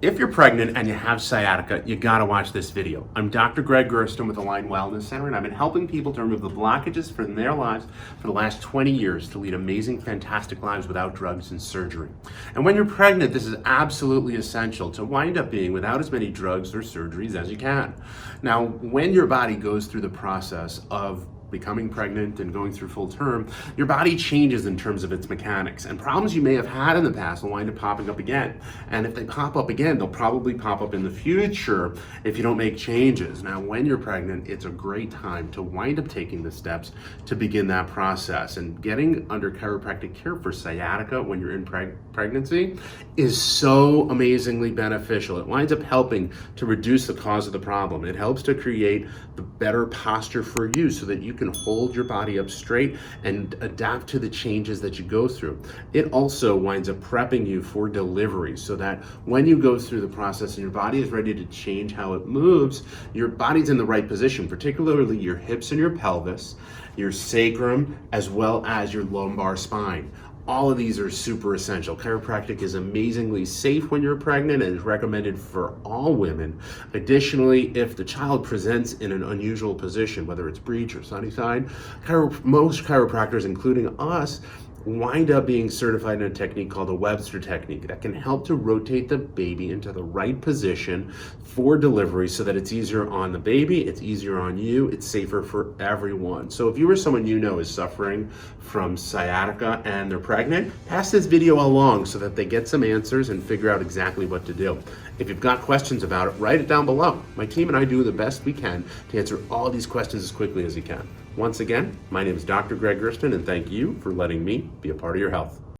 If you're pregnant and you have sciatica, you gotta watch this video. I'm Dr. Gregg Gerstin with Align Wellness Center, and I've been helping people to remove the blockages from their lives for the last 20 years to lead amazing, fantastic lives without drugs and surgery. And when you're pregnant, this is absolutely essential to wind up being without as many drugs or surgeries as you can. Now, when your body goes through the process of becoming pregnant and going through full term, your body changes in terms of its mechanics, and problems you may have had in the past will wind up popping up again. And if they pop up again, they'll probably pop up in the future if you don't make changes. Now, when you're pregnant, it's a great time to wind up taking the steps to begin that process. And getting under chiropractic care for sciatica when you're in pregnancy is so amazingly beneficial. It winds up helping to reduce the cause of the problem. It helps to create the better posture for you so that you can hold your body up straight and adapt to the changes that you go through. It also winds up prepping you for delivery so that when you go through the process and your body is ready to change how it moves, your body's in the right position, particularly your hips and your pelvis, your sacrum, as well as your lumbar spine. All of these are super essential. Chiropractic is amazingly safe when you're pregnant and is recommended for all women. Additionally, if the child presents in an unusual position, whether it's breech or sunny side, most chiropractors, including us, wind up being certified in a technique called the Webster technique that can help to rotate the baby into the right position for delivery so that it's easier on the baby, it's easier on you, it's safer for everyone. So if you or someone you know is suffering from sciatica and they're pregnant, pass this video along so that they get some answers and figure out exactly what to do. If you've got questions about it, write it down below. My team and I do the best we can to answer all these questions as quickly as you can. Once again, my name is Dr. Gregg Gerstin, and thank you for letting me be a part of your health.